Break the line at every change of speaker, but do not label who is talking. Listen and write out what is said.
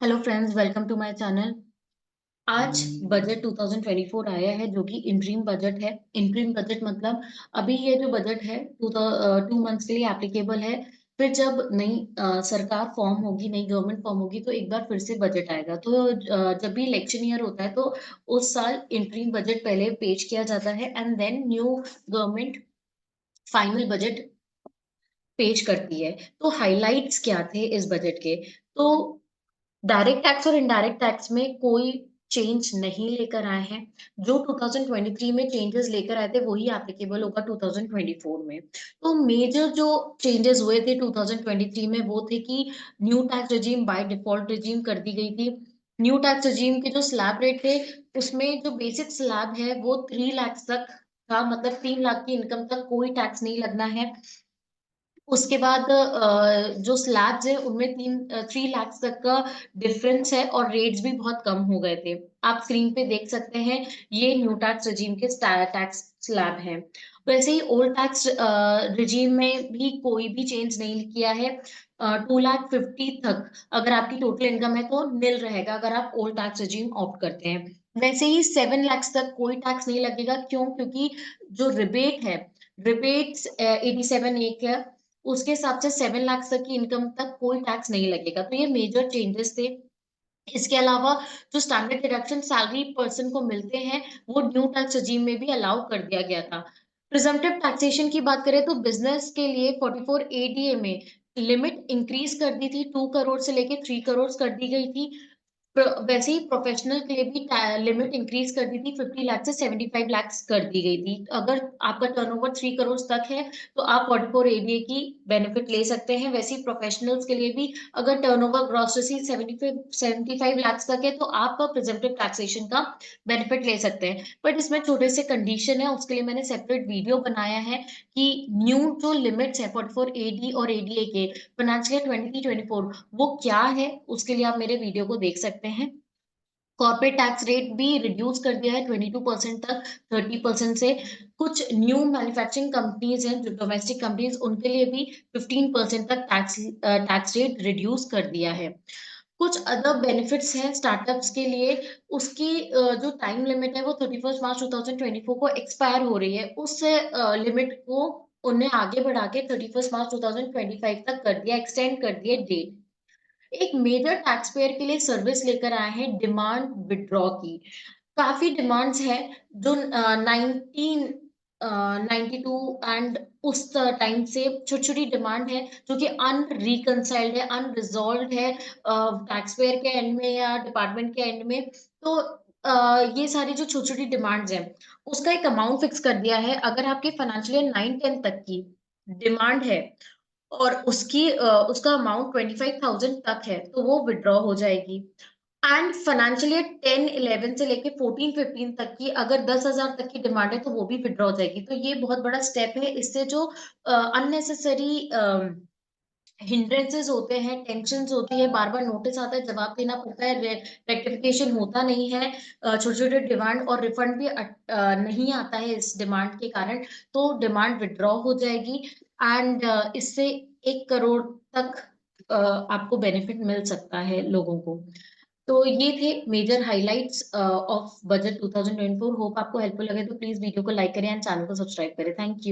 Hello friends, welcome to my channel. आज budget 2024 आया है जो कि इंटरिम बजट है। इंटरिम बजट मतलब अभी ये जो बजट है 2 मंथ्स के लिए एप्लीकेबल है। फिर जब नई सरकार फॉर्म होगी, नई गवर्नमेंट फॉर्म होगी तो एक बार फिर से बजट आएगा। तो जब भी इलेक्शन ईयर होता है तो उस साल इंटरिम बजट पहले पेश किया जाता है and then new government final budget पेश करती है। तो हाइलाइट्स क्या थे इस बजट के? तो डायरेक्ट टैक्स और इनडायरेक्ट टैक्स में कोई चेंज नहीं लेकर आए हैं। जो 2023 में चेंजेस लेकर आए थे वही एप्लीकेबल होगा 2024 में। तो मेजर जो चेंजेस हुए थे 2023 में वो थे कि new tax regime by default regime कर दी गई थी। न्यू टैक्स रेजिम के जो स्लैब रेट थे उसमें जो बेसिक स्लैब है वो 3 लाख तक था, मतलब 3 लाख की इनकम तक कोई टैक्स नहीं लगना है। उसके बाद जो स्लैब्स है उनमें 3 लाख तक का डिफरेंस है और रेट्स भी बहुत कम हो गए थे। आप स्क्रीन पे देख सकते हैं, ये न्यू टैक्स रजीम के टैक्स स्लैब हैं। वैसे ही ओल्ड टैक्स रजीम में भी कोई भी चेंज नहीं किया है। 2,50,000 तक अगर आपकी टोटल इनकम है तो निल रहेगा अगर आप ओल्ड टैक्स रजीम ऑप्ट करते हैं। वैसे ही 7 लाख तक कोई टैक्स नहीं लगेगा। क्यों? क्योंकि जो रिबेट है, रिबेट्स 87 एक है, उसके हिसाब से 7 लाख तक की इनकम तक कोई टैक्स नहीं लगेगा। तो ये मेजर चेंजेस थे। इसके अलावा जो स्टैंडर्ड डिडक्शन सैलरी पर्सन को मिलते हैं वो न्यू टैक्स रजीम में भी अलाउ कर दिया गया था। प्रिजम्पटिव टैक्सेशन की बात करें तो बिजनेस के लिए 44 एडीए में लिमिट इंक्रीज कर दी थी, 2 करोड़ से लेके 3 करोड़ कर दी गई थी। वैसे ही प्रोफेशनल के लिए भी लिमिट इंक्रीज कर दी थी, 50 लाख से 75 लाख कर दी गई थी। अगर आपका टर्नओवर 3 करोड़ तक है तो आप 44 एडीए की बेनिफिट ले सकते हैं। वैसे ही प्रोफेशनल्स के लिए भी अगर टर्नओवर ग्रॉस रसीद 75 लाख तक है तो आप प्रिजम्पटिव टैक्सेशन का बेनिफिट ले सकते हैं। बट इसमें छोटे से कंडीशन है, उसके लिए मैंने सेपरेट वीडियो बनाया है कि न्यू जो लिमिट्स है 44 एडी और एडीए के फाइनेंशियल 2024 वो क्या है, उसके लिए आप मेरे वीडियो को देख सकते हैं। कॉर्पोरेट टैक्स रेट भी रिड्यूस कर दिया है 22% तक 30% से। कुछ न्यू मैन्युफैक्चरिंग कंपनीज हैं जो डोमेस्टिक कंपनीज, उनके लिए भी 15% तक टैक्स रेट रिड्यूस कर दिया है। कुछ अदर बेनिफिट्स हैं स्टार्टअप्स के लिए। उसकी जो टाइम लिमिट है वो 31 मार्च 2024 को एक्सपायर हो रही है। उस लिमिट को उन्हें आगे बढ़ा के 31 मार्च 2025 तक कर दिया, एक्सटेंड कर दिया डेट। एक मेजर टैक्स पेयर के लिए सर्विस लेकर आए हैं डिमांड विड्रॉ की। काफी डिमांड्स हैं जो 1992 एंड उस टाइम से छोटी छोटी डिमांड है जो कि अनरिकंसाइल्ड है, अनरिजॉल्व है टैक्स पेयर के एंड में या डिपार्टमेंट के एंड में। तो ये सारी जो छोटी छोटी डिमांड्स हैं उसका एक अमाउंट फिक्स कर दिया है। अगर आपके फाइनेंशियल ईयर 9-10 तक की डिमांड है और उसका अमाउंट 25,000 तक है तो वो विड्रॉ हो जाएगी। एंड फाइनेंशियल ईयर 10-11 से लेके 14-15 तक की अगर 10,000 तक की डिमांड है तो वो भी विड्रॉ हो जाएगी। तो ये बहुत बड़ा स्टेप है। इससे जो अननेसेसरी हिंड्रेंसेस होते हैं, टेंशन होती है, बार बार नोटिस आता है, जवाब देना पड़ता है, रेक्टिफिकेशन होता नहीं है, छोटे छोटे डिमांड और रिफंड भी नहीं आता है इस डिमांड के कारण, तो डिमांड विड्रॉ हो जाएगी। एंड इससे 1 करोड़ तक आपको बेनिफिट मिल सकता है लोगों को। तो ये थे major highlights of budget 2024। Hope आपको हेल्पफुल लगे तो प्लीज वीडियो को लाइक करें एंड चैनल को सब्सक्राइब करें। Thank you.